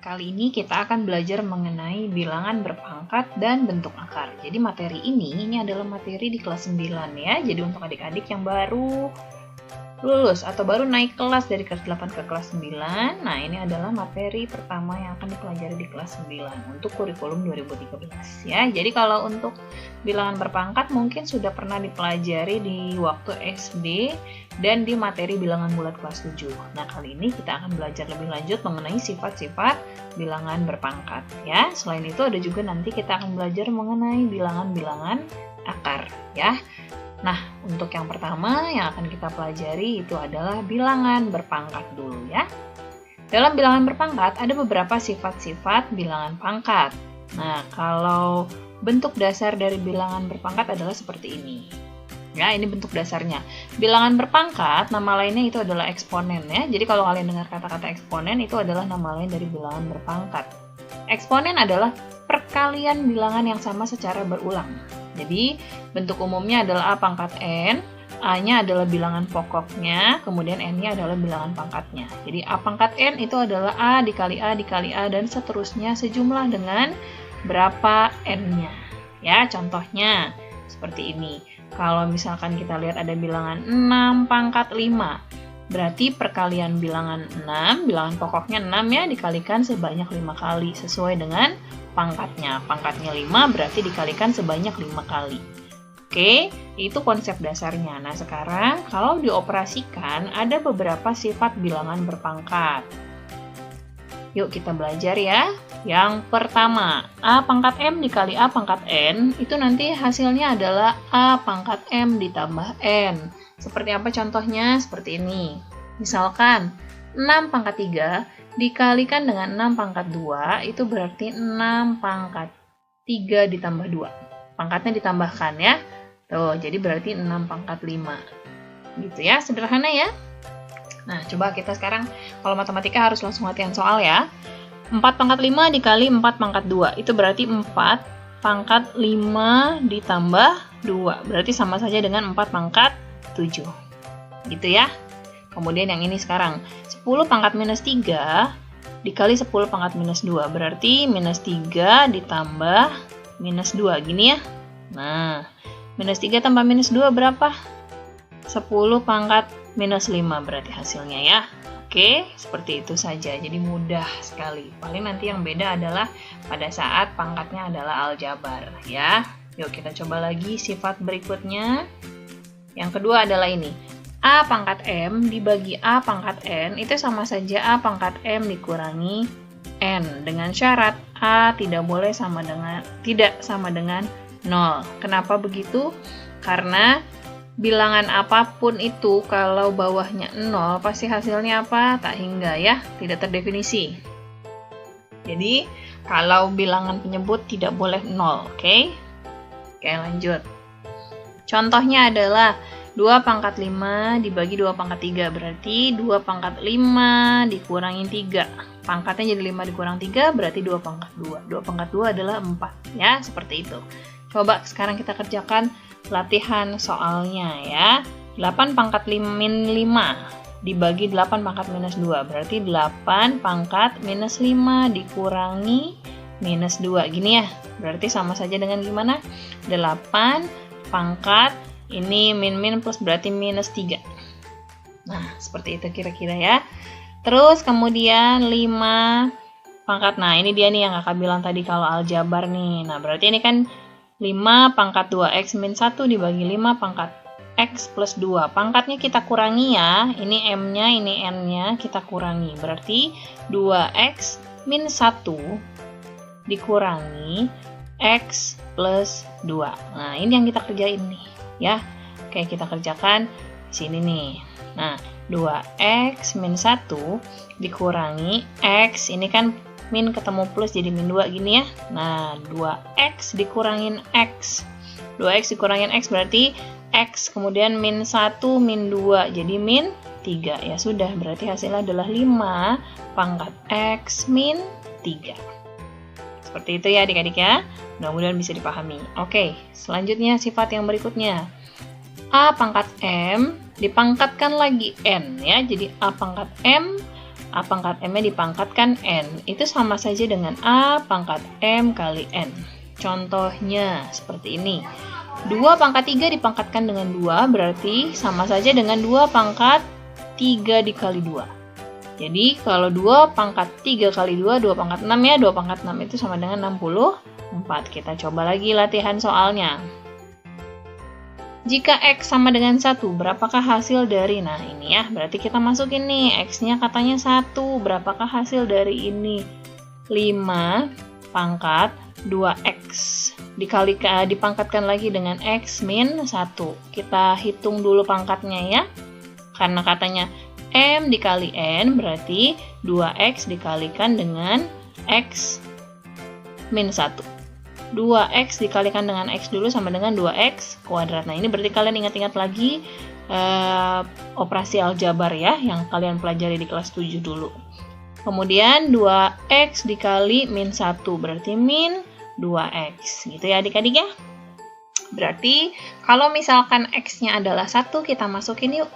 Kali ini kita akan belajar mengenai bilangan berpangkat dan bentuk akar. Jadi materi ini adalah materi di kelas 9 ya. Jadi untuk adik-adik yang baru lulus atau baru naik kelas dari kelas 8 ke kelas 9, nah ini adalah materi pertama yang akan dipelajari di kelas 9 untuk kurikulum 2013 ya. Jadi kalau untuk bilangan berpangkat mungkin sudah pernah dipelajari di waktu SD dan di materi bilangan bulat kelas 7. Nah, kali ini kita akan belajar lebih lanjut mengenai sifat-sifat bilangan berpangkat ya. Selain itu ada juga nanti kita akan belajar mengenai bilangan-bilangan akar ya. Nah, untuk yang pertama yang akan kita pelajari itu adalah bilangan berpangkat dulu ya. Dalam bilangan berpangkat ada beberapa sifat-sifat bilangan pangkat. Nah, kalau bentuk dasar dari bilangan berpangkat adalah seperti ini. Ya, ini bentuk dasarnya. Bilangan berpangkat, nama lainnya itu adalah eksponen ya. Jadi kalau kalian dengar kata-kata eksponen itu adalah nama lain dari bilangan berpangkat. Eksponen adalah perkalian bilangan yang sama secara berulang. Jadi, bentuk umumnya adalah A pangkat N, A-nya adalah bilangan pokoknya, kemudian N-nya adalah bilangan pangkatnya. Jadi, A pangkat N itu adalah A dikali A dikali A, dan seterusnya sejumlah dengan berapa N-nya. Ya, contohnya seperti ini. Kalau misalkan kita lihat ada bilangan 6 pangkat 5, berarti perkalian bilangan 6, bilangan pokoknya 6 ya, dikalikan sebanyak 5 kali, sesuai dengan pangkatnya. Pangkatnya 5 berarti dikalikan sebanyak 5 kali. Oke, itu konsep dasarnya. Nah, sekarang kalau dioperasikan ada beberapa sifat bilangan berpangkat. Yuk kita belajar ya. Yang pertama, A pangkat M dikali A pangkat N, itu nanti hasilnya adalah A pangkat M ditambah N. Seperti apa contohnya? Seperti ini. Misalkan, 6 pangkat 3 dikalikan dengan 6 pangkat 2, itu berarti 6 pangkat 3 ditambah 2. Pangkatnya ditambahkan ya. Tuh, jadi berarti 6 pangkat 5. Gitu ya, sederhana ya. Nah, coba kita sekarang, kalau matematika harus langsung latihan soal ya. 4 pangkat 5 dikali 4 pangkat 2, itu berarti 4 pangkat 5 ditambah 2. Berarti sama saja dengan 4 pangkat 7. Gitu ya. Kemudian yang ini sekarang, 10 pangkat minus 3 dikali 10 pangkat minus 2. Berarti minus 3 ditambah minus 2. Gini ya. Nah, minus 3 tambah minus 2 berapa? 10 pangkat minus 5 berarti hasilnya ya. Oke, seperti itu saja. Jadi mudah sekali. Paling nanti yang beda adalah pada saat pangkatnya adalah aljabar ya. Yuk kita coba lagi sifat berikutnya. Yang kedua adalah ini. A pangkat M dibagi A pangkat N itu sama saja A pangkat M dikurangi N. Dengan syarat A tidak sama dengan 0. Kenapa begitu? Karena bilangan apapun itu kalau bawahnya 0 pasti hasilnya apa? Tak hingga ya, tidak terdefinisi. Jadi kalau bilangan penyebut tidak boleh 0, oke? Oke, lanjut. Contohnya adalah 2 pangkat 5 dibagi 2 pangkat 3, berarti 2 pangkat 5 dikurangi 3. Pangkatnya jadi 5 dikurang 3, berarti 2 pangkat 2. 2 pangkat 2 adalah 4, ya, seperti itu. Coba sekarang kita kerjakan latihan soalnya ya. 8 pangkat min 5 dibagi 8 pangkat minus 2, berarti 8 pangkat minus 5 dikurangi minus 2. Gini ya, berarti sama saja dengan gimana? 8 pangkat ini min plus berarti minus 3. Nah, seperti itu kira-kira ya. Terus kemudian 5 pangkat, nah ini dia nih yang kakak bilang tadi kalau aljabar nih. Nah, berarti ini kan 5 pangkat 2x min 1 dibagi 5 pangkat x plus 2. Pangkatnya kita kurangi ya. Ini m-nya, ini n-nya kita kurangi. Berarti 2x min 1 dikurangi x plus 2. Nah, ini yang kita kerjain nih ya. Oke, kita kerjakan di sini nih. Nah, 2x min 1 dikurangi x, ini kan min ketemu plus jadi min 2 gini ya. Nah, 2x dikurangin x. 2x dikurangin x berarti x, kemudian min 1 min 2 jadi min 3. Ya sudah, berarti hasilnya adalah 5 pangkat x min 3. Seperti itu ya adik-adik ya. Mudah-mudahan bisa dipahami. Oke, selanjutnya sifat yang berikutnya. A pangkat M dipangkatkan lagi N ya. Jadi A pangkat M A pangkat M-nya dipangkatkan N. Itu sama saja dengan A pangkat M kali N. Contohnya seperti ini. 2 pangkat 3 dipangkatkan dengan 2, berarti sama saja dengan 2 pangkat 3 dikali 2. Jadi kalau 2 pangkat 3 kali 2, 2 pangkat 6 ya. 2 pangkat 6 itu sama dengan 64. Kita coba lagi latihan soalnya. Jika X sama dengan 1, berapakah hasil dari? Nah, ini ya, berarti kita masukin nih, X-nya katanya 1, berapakah hasil dari ini? 5 pangkat 2X. Dipangkatkan lagi dengan X min 1. Kita hitung dulu pangkatnya ya. Karena katanya M dikali N, berarti 2X dikalikan dengan X min 1. 2X dikalikan dengan X dulu sama dengan 2X kuadrat. Nah, ini berarti kalian ingat-ingat lagi operasi aljabar ya, yang kalian pelajari di kelas 7 dulu. Kemudian 2X dikali min 1, berarti min 2X. Gitu ya adik-adik ya. Berarti kalau misalkan X-nya adalah 1, kita masukin yuk.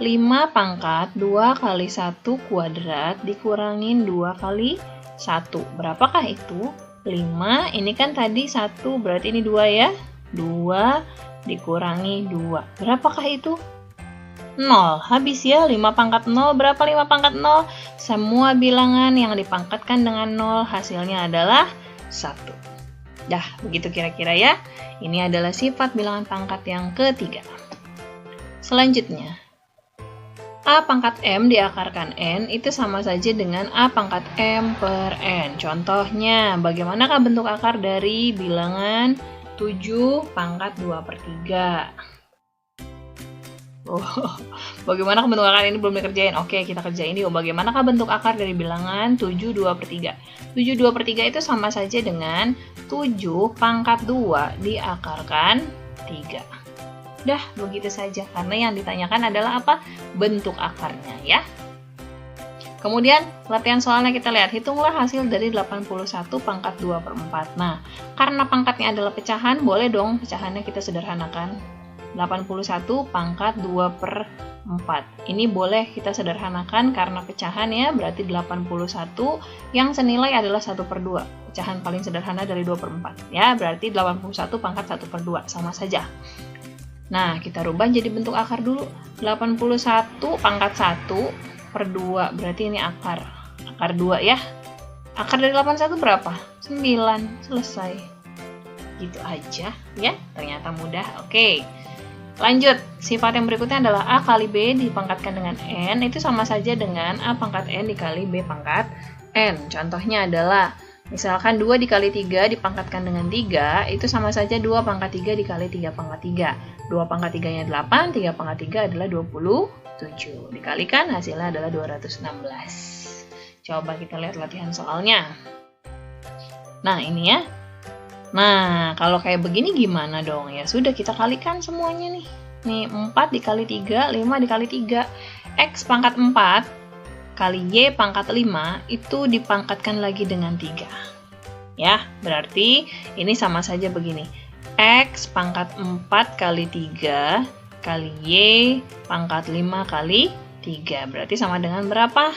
5 pangkat 2 kali 1 kuadrat dikurangin 2 kali 1. Berapakah itu? 5, ini kan tadi 1, berarti ini 2 ya. 2 dikurangi 2. Berapakah itu? 0. Habis ya, 5 pangkat 0. Berapa 5 pangkat 0? Semua bilangan yang dipangkatkan dengan 0 hasilnya adalah 1. Dah, begitu kira-kira ya. Ini adalah sifat bilangan pangkat yang ketiga. Selanjutnya, A pangkat M diakarkan N itu sama saja dengan A pangkat M per N. Contohnya, bagaimanakah bentuk akar dari bilangan 7 pangkat 2 per 3? Bagaimana bentuk akar ini belum dikerjain? Oke, kita kerjain yuk. Bagaimanakah bentuk akar dari bilangan 7 2 per 3? 7 2 per 3 itu sama saja dengan 7 pangkat 2 diakarkan 3. Dah, begitu saja. Karena yang ditanyakan adalah apa? Bentuk akarnya ya. Kemudian, latihan soalnya kita lihat. Hitunglah hasil dari 81 pangkat 2 per 4. Nah, karena pangkatnya adalah pecahan, boleh dong pecahannya kita sederhanakan. 81 pangkat 2 per 4. Ini boleh kita sederhanakan karena pecahan ya, berarti 81 yang senilai adalah 1 per 2. Pecahan paling sederhana dari 2 per 4. Ya, berarti 81 pangkat 1 per 2. Sama saja. Nah, kita rubah jadi bentuk akar dulu. 81 pangkat 1 per 2. Berarti ini akar. Akar 2 ya. Akar dari 81 berapa? 9. Selesai. Gitu aja ya. Ternyata mudah. Oke. Lanjut. Sifat yang berikutnya adalah A kali B dipangkatkan dengan N. Itu sama saja dengan A pangkat N dikali B pangkat N. Contohnya adalah misalkan 2 dikali 3 dipangkatkan dengan 3, itu sama saja 2 pangkat 3 dikali 3 pangkat 3. 2 pangkat 3-nya 8, 3 pangkat 3 adalah 27. Dikalikan hasilnya adalah 216. Coba kita lihat latihan soalnya. Nah, ini ya. Nah, kalau kayak begini gimana dong? Ya sudah, kita kalikan semuanya nih. Nih, 4 dikali 3, 5 dikali 3. X pangkat 4 kali Y pangkat 5 itu dipangkatkan lagi dengan 3. Ya, berarti ini sama saja begini. X pangkat 4 kali 3 kali Y pangkat 5 kali 3. Berarti sama dengan berapa?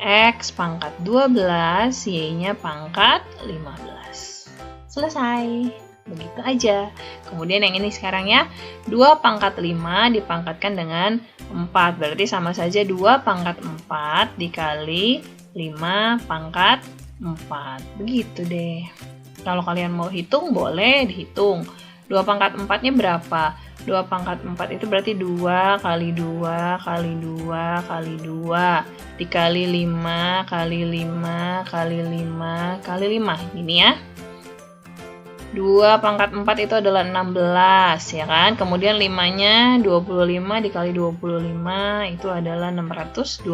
X pangkat 12, Y-nya pangkat 15. Selesai. Begitu aja. Kemudian yang ini sekarang ya, 2 pangkat 5 dipangkatkan dengan 4. Berarti sama saja 2 pangkat 4 dikali 5 pangkat 4. Begitu deh. Kalau kalian mau hitung, boleh dihitung. 2 pangkat 4-nya berapa? 2 pangkat 4 itu berarti 2 kali 2 kali 2 kali 2 dikali 5 kali 5 kali 5 kali 5. Ini ya. 2 pangkat 4 itu adalah 16, ya kan? Kemudian 5-nya 25 dikali 25 itu adalah 625.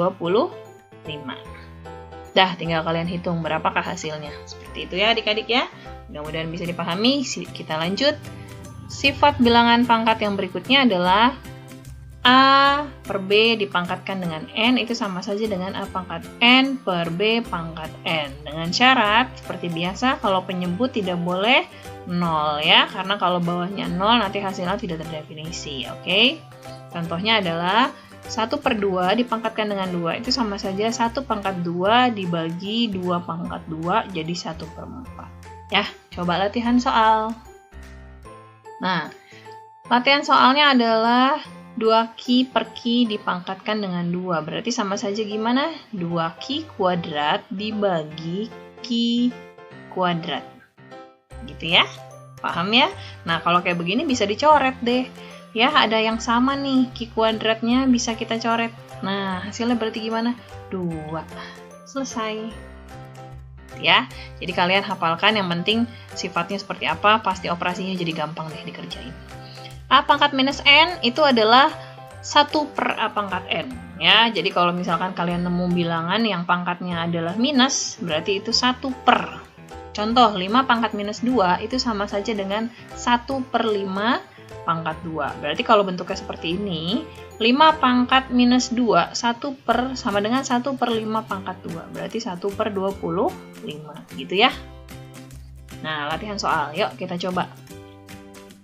Dah, tinggal kalian hitung berapakah hasilnya. Seperti itu ya adik-adik ya. Mudah-mudahan bisa dipahami. Kita lanjut. Sifat bilangan pangkat yang berikutnya adalah A per B dipangkatkan dengan N itu sama saja dengan A pangkat N per B pangkat N. Dengan syarat, seperti biasa, kalau penyebut tidak boleh 0 ya, karena kalau bawahnya 0 nanti hasilnya tidak terdefinisi, oke? Contohnya adalah 1/2 dipangkatkan dengan 2 itu sama saja 1/2 dibagi 2/2 jadi 1/4. Ya, coba latihan soal. Nah, latihan soalnya adalah 2Q per Q dipangkatkan dengan 2. Berarti sama saja gimana? 2Q kuadrat dibagi Q kuadrat. Gitu ya? Paham ya? Nah, kalau kayak begini bisa dicoret deh. Ya, ada yang sama nih. Q kuadratnya bisa kita coret. Nah, hasilnya berarti gimana? 2. Selesai. Ya, jadi kalian hafalkan, yang penting sifatnya seperti apa, pasti operasinya jadi gampang deh dikerjain. A pangkat minus N itu adalah 1/A pangkat N. Ya, jadi kalau misalkan kalian nemu bilangan yang pangkatnya adalah minus, berarti itu 1/. Contoh, 5 pangkat minus 2 itu sama saja dengan 1/5 pangkat 2. Berarti kalau bentuknya seperti ini, 5 pangkat minus 2, 1 sama dengan 1/5 pangkat 2. Berarti 1/25. Gitu ya. Nah, latihan soal. Yuk kita coba.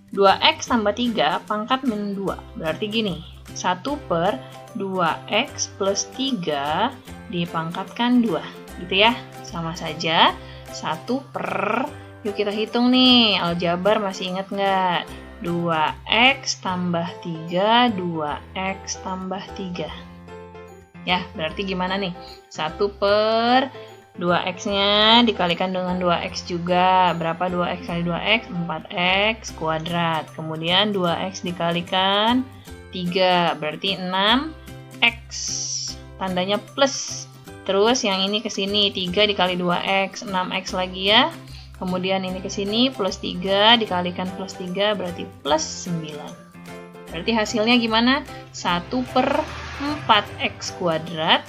2x tambah 3 pangkat min 2. Berarti gini, 1/2x plus 3 dipangkatkan 2. Gitu ya. Sama saja, 1/, yuk kita hitung nih, aljabar masih ingat nggak? 2x tambah 3, 2x tambah 3. Ya, berarti gimana nih? 1/2x-nya dikalikan dengan 2x juga. Berapa 2x kali 2x? 4x kuadrat. Kemudian 2x dikalikan 3, berarti 6x. Tandanya plus. Terus yang ini ke sini, 3 dikali 2x, 6x lagi ya. Kemudian ini ke sini, plus 3 dikalikan plus 3, berarti plus 9. Berarti hasilnya gimana? 1/4x kuadrat.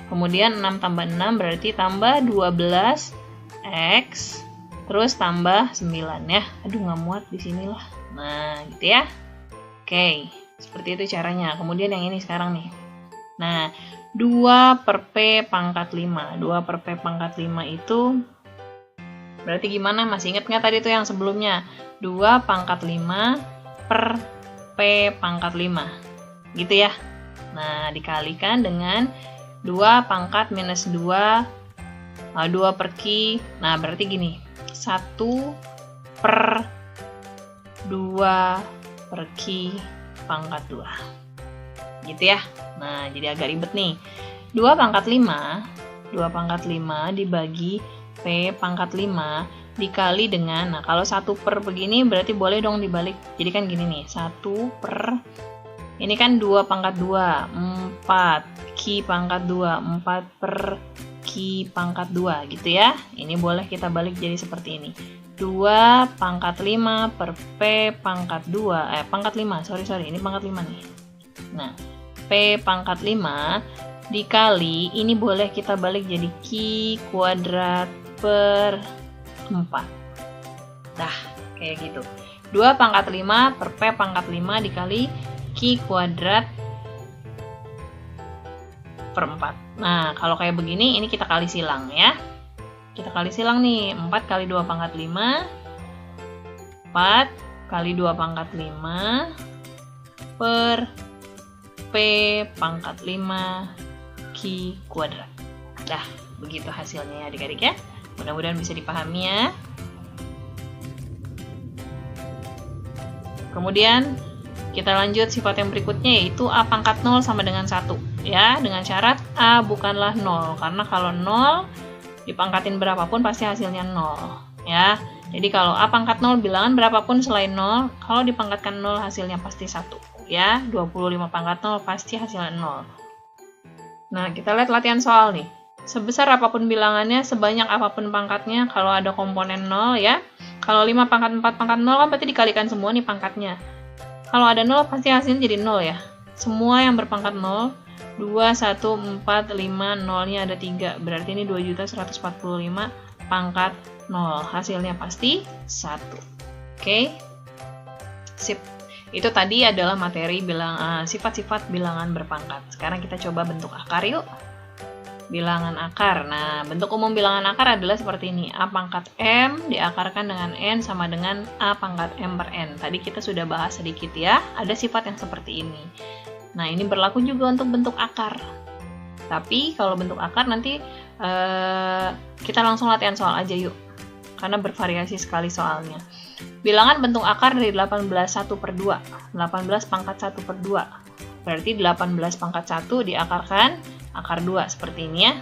Kemudian 6 tambah 6 berarti tambah 12x, terus tambah 9 ya. Aduh, nggak muat di sinilah. Nah, gitu ya. Oke, seperti itu caranya. Kemudian yang ini sekarang nih. Nah, 2/P pangkat 5. 2/P pangkat 5 itu berarti gimana? Masih ingat nggak tadi itu yang sebelumnya? 2 pangkat 5 per P pangkat 5. Gitu ya. Nah, dikalikan dengan 2 pangkat minus 2, 2 per Q. Nah, berarti gini, 1/2 per Q pangkat 2. Gitu ya. Nah, jadi agak ribet nih. 2 pangkat 5 dibagi P pangkat 5 dikali dengan, nah kalau 1/, begini berarti boleh dong dibalik. Jadi kan gini nih, 1/, ini kan 2 pangkat 2, 4 Q pangkat 2, 4 Q pangkat 2 gitu ya. Ini boleh kita balik jadi seperti ini. 2 pangkat 5 per P pangkat 2, pangkat 5, sorry, ini pangkat 5 nih. Nah, P pangkat 5 dikali, ini boleh kita balik jadi Q kuadrat per 4. Dah, kayak gitu. 2 pangkat 5 per P pangkat 5 dikali Q kuadrat per 4. Nah, kalau kayak begini, ini kita kali silang ya. Kita kali silang nih, 4 kali 2 pangkat 5, 4 kali 2 pangkat 5 per P pangkat 5 Q kuadrat. Dah, begitu hasilnya ya adik-adik ya. Mudah-mudahan bisa dipahami ya. Kemudian kita lanjut sifat yang berikutnya, yaitu A pangkat 0 sama dengan 1 ya, dengan syarat A bukanlah 0, karena kalau 0 dipangkatin berapapun pasti hasilnya 0 ya. Jadi kalau A pangkat 0 bilangan berapapun selain 0, kalau dipangkatkan 0 hasilnya pasti 1 ya. 25 pangkat 0 pasti hasilnya 0. Nah, kita lihat latihan soal nih. Sebesar apapun bilangannya, sebanyak apapun pangkatnya, kalau ada komponen 0 ya. Kalau 5 pangkat 4 pangkat 0 kan berarti dikalikan semua nih pangkatnya. Kalau ada 0 pasti hasilnya jadi 0 ya. Semua yang berpangkat 0, 2, 1, 4, 5, 0-nya ada 3. Berarti ini 2.145 pangkat 0. Hasilnya pasti 1. Oke. Sip. Itu tadi adalah materi sifat-sifat bilangan berpangkat. Sekarang kita coba bentuk akar yuk. Bilangan akar. Nah, bentuk umum bilangan akar adalah seperti ini. A pangkat M diakarkan dengan N sama dengan A pangkat M per N. Tadi kita sudah bahas sedikit ya. Ada sifat yang seperti ini. Nah, ini berlaku juga untuk bentuk akar. Tapi kalau bentuk akar nanti kita langsung latihan soal aja yuk. Karena bervariasi sekali soalnya. Bilangan bentuk akar dari 18 1 per 2. 18 pangkat 1 per 2. Berarti 18 pangkat 1 diakarkan akar 2. Seperti ini ya.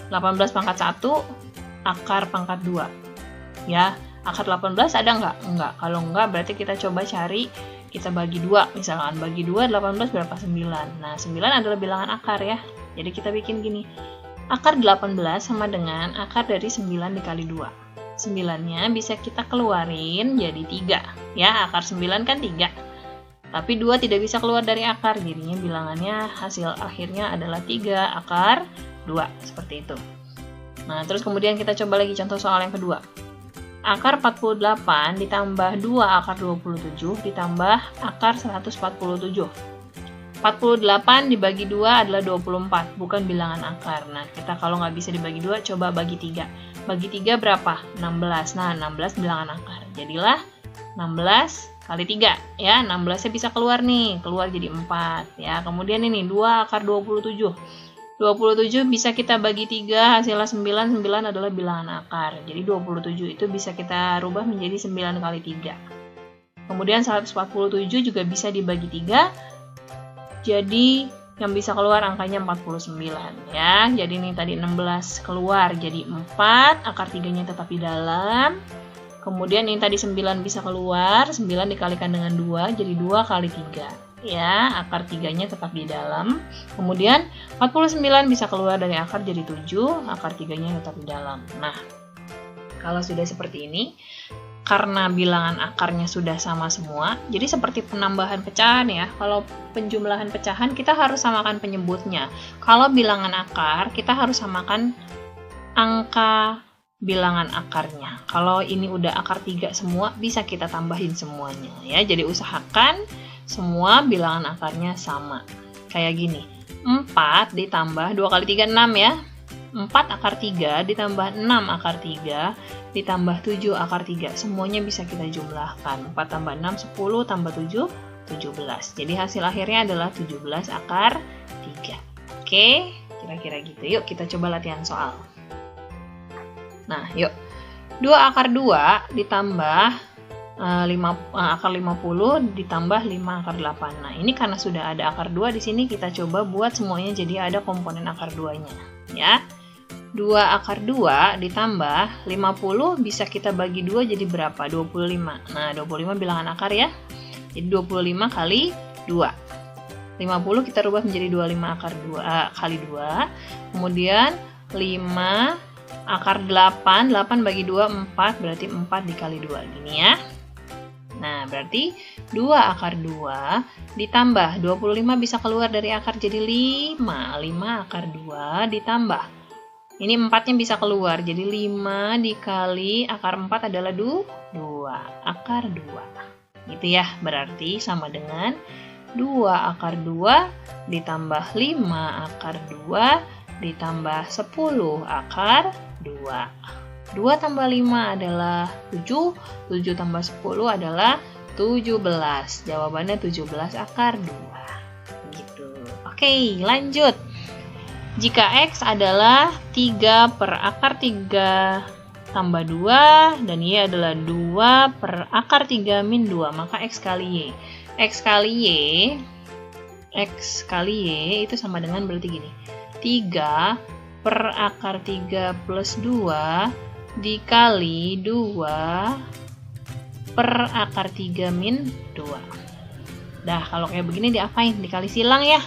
18 pangkat 1 akar pangkat 2. Ya, akar 18 ada nggak? Enggak. Kalau enggak berarti kita coba cari, kita bagi 2. Misalkan bagi 2, 18 berapa? 9. Nah, 9 adalah bilangan akar ya. Jadi kita bikin gini. Akar 18 sama dengan akar dari 9 dikali 2. 9-nya bisa kita keluarin jadi 3. Ya, akar 9 kan 3. Tapi 2 tidak bisa keluar dari akar. Jadinya bilangannya hasil akhirnya adalah 3 akar 2. Seperti itu. Nah, terus kemudian kita coba lagi contoh soal yang kedua. Akar 48 ditambah 2 akar 27 ditambah akar 147. 48 dibagi 2 adalah 24, bukan bilangan akar. Nah, kita kalau nggak bisa dibagi 2, coba bagi 3. Bagi 3 berapa? 16. Nah, 16 bilangan akar. Jadilah 16 kali 3. Ya, 16-nya bisa keluar nih. Keluar jadi 4. Ya, kemudian ini 2 akar 27. 27 bisa kita bagi 3, hasilnya 9. 9 adalah bilangan akar. Jadi 27 itu bisa kita rubah menjadi 9 kali 3. Kemudian 147 juga bisa dibagi 3. Jadi yang bisa keluar angkanya 49 ya. Jadi ini tadi 16 keluar jadi 4, akar 3-nya tetap di dalam. Kemudian ini tadi 9 bisa keluar, 9 dikalikan dengan 2 jadi 2 kali 3. Ya, akar 3-nya tetap di dalam. Kemudian 49 bisa keluar dari akar jadi 7, akar 3-nya tetap di dalam. Nah, kalau sudah seperti ini, karena bilangan akarnya sudah sama semua, jadi seperti penambahan pecahan ya. Kalau penjumlahan pecahan kita harus samakan penyebutnya. Kalau bilangan akar kita harus samakan angka bilangan akarnya. Kalau ini udah akar 3 semua, bisa kita tambahin semuanya ya. Jadi usahakan semua bilangan akarnya sama. Kayak gini. 4 ditambah 2 kali 3 6 ya. 4 akar 3 ditambah 6 akar 3 ditambah 7 akar 3. Semuanya bisa kita jumlahkan. 4 tambah 6, 10 tambah 7, 17. Jadi hasil akhirnya adalah 17 akar 3. Oke, kira-kira gitu. Yuk kita coba latihan soal. Nah, yuk. 2 akar 2 ditambah akar 50 ditambah 5 akar 8. Nah, ini karena sudah ada akar 2 di sini, kita coba buat semuanya jadi ada komponen akar 2-nya. Ya. 2 akar 2 ditambah 50 bisa kita bagi 2 jadi berapa? 25. Nah, 25 bilangan akar ya. Jadi 25 kali 2. 50 kita rubah menjadi 25 akar 2 kali 2. Kemudian 5 akar 8. 8 bagi 2 4, berarti 4 dikali 2 gini ya. Nah, berarti 2 akar 2 ditambah 25 bisa keluar dari akar jadi 5. 5 akar 2 ditambah, ini 4-nya bisa keluar, jadi 5 dikali akar 4 adalah 2, akar 2. Gitu ya, berarti sama dengan 2 akar 2 ditambah 5 akar 2 ditambah 10 akar 2. 2 tambah 5 adalah 7, 7 tambah 10 adalah 17. Jawabannya 17 akar 2. Gitu. Oke, lanjut. Jika X adalah 3 per akar 3 tambah 2, dan Y adalah 2 per akar 3 min 2, maka X kali Y. X kali Y itu sama dengan berarti gini. 3 per akar 3 plus 2 dikali 2 per akar 3 min 2. Dah, kalau kayak begini diapain? Dikali silang ya.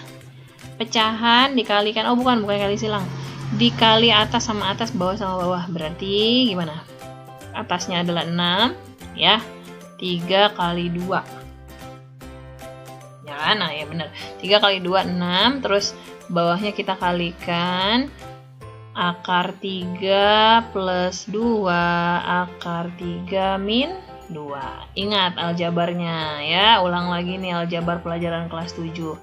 Pecahan dikalikan, bukan kali silang, dikali atas sama atas, bawah sama bawah. Berarti gimana? Atasnya adalah 6 ya, 3 kali 2 ya kan? Nah ya bener, 3 kali 2 6, terus bawahnya kita kalikan akar 3 plus 2 akar 3 min 2. Ingat aljabarnya ya, ulang lagi nih aljabar pelajaran kelas 7.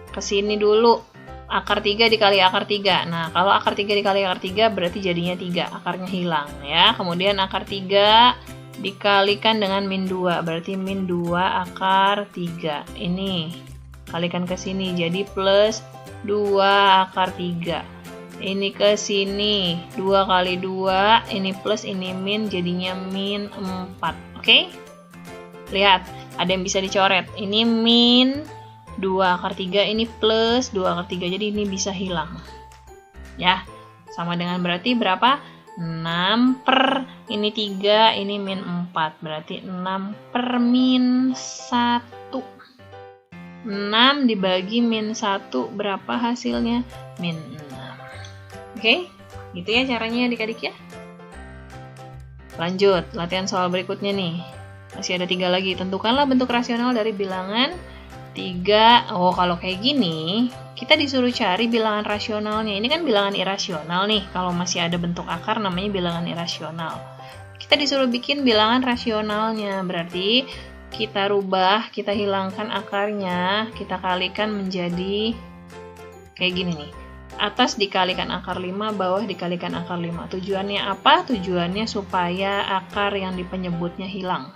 Kesini dulu, akar 3 dikali akar 3. Nah, kalau akar 3 dikali akar 3 berarti jadinya 3, akarnya hilang ya. Kemudian akar 3 dikalikan dengan min 2, berarti min 2 akar 3. Ini kalikan ke sini jadi plus 2 akar 3. Ini ke sini 2 kali 2, ini plus ini min, jadinya min 4. Oke? Lihat, ada yang bisa dicoret. Ini min 2 akar 3, ini plus 2 akar 3, jadi ini bisa hilang. Ya, sama dengan berarti berapa? 6 per ini 3, ini min 4, berarti 6 per min 1. 6 dibagi min 1 berapa hasilnya? Min 6. Oke, gitu ya caranya adik-adik ya. Lanjut, latihan soal berikutnya nih. Masih ada 3 lagi. Tentukanlah bentuk rasional dari bilangan 3. Oh, kalau kayak gini, kita disuruh cari bilangan rasionalnya. Ini kan bilangan irasional nih. Kalau masih ada bentuk akar namanya bilangan irasional. Kita disuruh bikin bilangan rasionalnya. Berarti kita rubah, kita hilangkan akarnya, kita kalikan menjadi kayak gini nih. Atas dikalikan akar 5, bawah dikalikan akar 5. Tujuannya apa? Tujuannya supaya akar yang di penyebutnya hilang.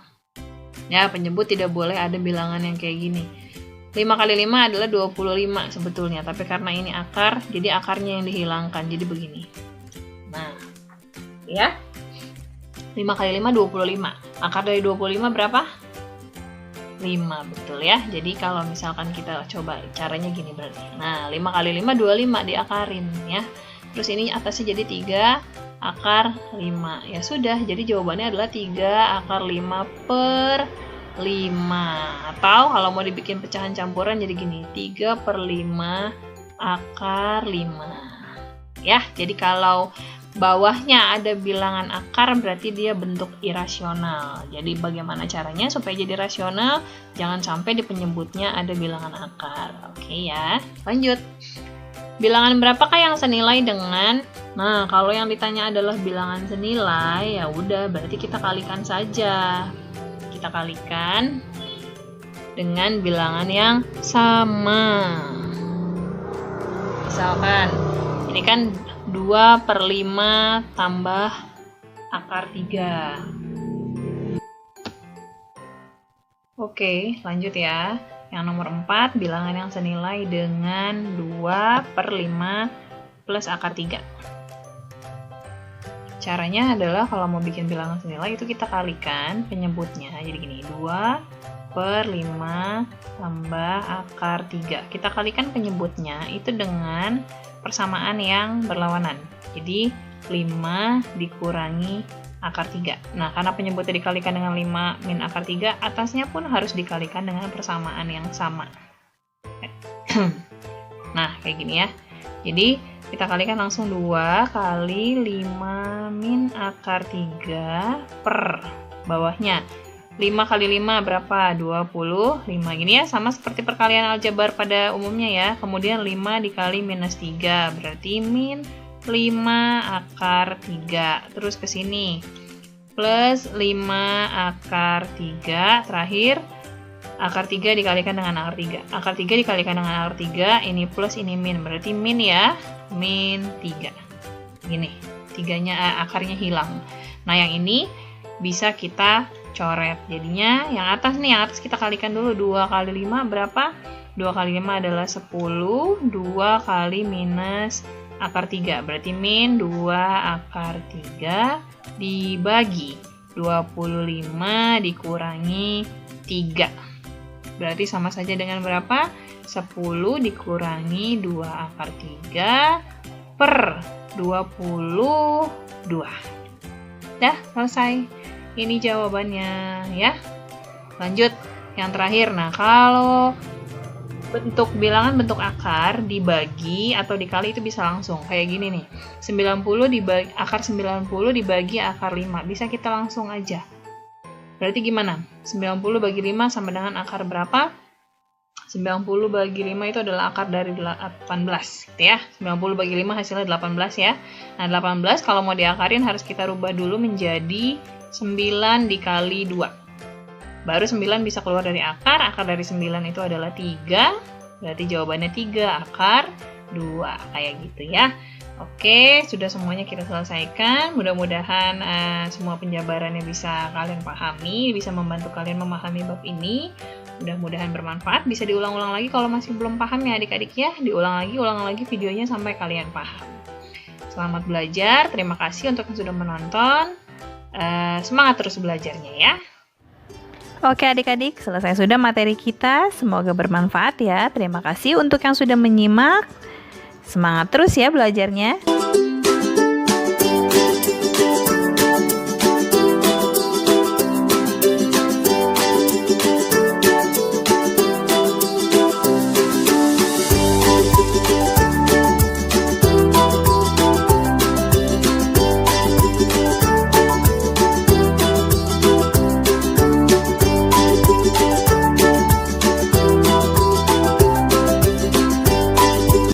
Ya, penyebut tidak boleh ada bilangan yang kayak gini. 5 kali 5 adalah 25 sebetulnya, tapi karena ini akar, jadi akarnya yang dihilangkan, jadi begini. Nah, ya. 5 kali 5, 25. Akar dari 25 berapa? 5, betul ya. Jadi kalau misalkan kita coba caranya gini berarti. Nah, 5 kali 5, 25 diakarin ya. Terus ini atasnya jadi 3 akar 5. Ya sudah, jadi jawabannya adalah 3 akar 5 per 5. Atau kalau mau dibikin pecahan campuran jadi gini, 3 per 5 akar 5. Ya, jadi kalau bawahnya ada bilangan akar berarti dia bentuk irasional. Jadi bagaimana caranya supaya jadi rasional? Jangan sampai di penyebutnya ada bilangan akar. Oke ya, lanjut. Bilangan berapakah yang senilai dengan? Nah, kalau yang ditanya adalah bilangan senilai, ya udah berarti kita kalikan saja. Kita kalikan dengan bilangan yang sama. Misalkan ini kan 2 per 5 tambah akar 3. Oke, lanjut ya. Yang nomor 4, bilangan yang senilai dengan 2 per 5 plus akar 3. Caranya adalah kalau mau bikin bilangan senilai itu kita kalikan penyebutnya. Jadi gini, 2 per 5 tambah akar 3. Kita kalikan penyebutnya itu dengan persamaan yang berlawanan. Jadi 5 dikurangi akar 3. Nah, karena penyebutnya dikalikan dengan 5 min akar 3, atasnya pun harus dikalikan dengan persamaan yang sama. Nah, kayak gini ya. Jadi, kita kalikan langsung 2 kali 5 min akar 3 per bawahnya. 5 kali 5 berapa? 25. Gini ya, sama seperti perkalian aljabar pada umumnya ya. Kemudian 5 dikali minus 3, berarti min 5 akar 3. Terus ke sini. Plus 5 akar 3. Terakhir, akar 3 dikalikan dengan akar 3. Akar 3 dikalikan dengan akar 3, ini plus, ini min. Berarti min ya, min 3. Gini, akarnya hilang. Nah, yang ini bisa kita coret. Jadinya yang atas nih, yang atas kita kalikan dulu. 2 kali 5 berapa? 2 kali 5 adalah 10. 2 kali minus akar 3. Berarti min 2 akar 3 dibagi 25 dikurangi 3. Berarti sama saja dengan berapa? 10 dikurangi 2 akar 3 per 22. Dah, selesai. Ini jawabannya ya. Lanjut yang terakhir. Nah, kalau bentuk bilangan bentuk akar dibagi atau dikali itu bisa langsung kayak gini nih. 90 dibagi akar 90 dibagi akar 5. Bisa kita langsung aja. Berarti gimana? 90 bagi 5 sama dengan akar berapa? 90 bagi 5 itu adalah akar dari 18 gitu ya. 90 bagi 5 hasilnya 18 ya. Nah, 18 kalau mau diakarin harus kita rubah dulu menjadi 9 dikali 2. Baru 9 bisa keluar dari akar. Akar dari 9 itu adalah 3. Berarti jawabannya 3 akar 2. Kayak gitu ya. Oke, sudah semuanya kita selesaikan. Mudah-mudahan semua penjabarannya bisa kalian pahami, bisa membantu kalian memahami bab ini. Mudah-mudahan bermanfaat, bisa diulang-ulang lagi kalau masih belum paham ya adik-adik ya. Diulang lagi videonya sampai kalian paham. Selamat belajar, terima kasih untuk yang sudah menonton. Semangat terus belajarnya ya. Oke adik-adik, selesai sudah materi kita. Semoga bermanfaat ya. Terima kasih untuk yang sudah menyimak. Semangat terus ya belajarnya.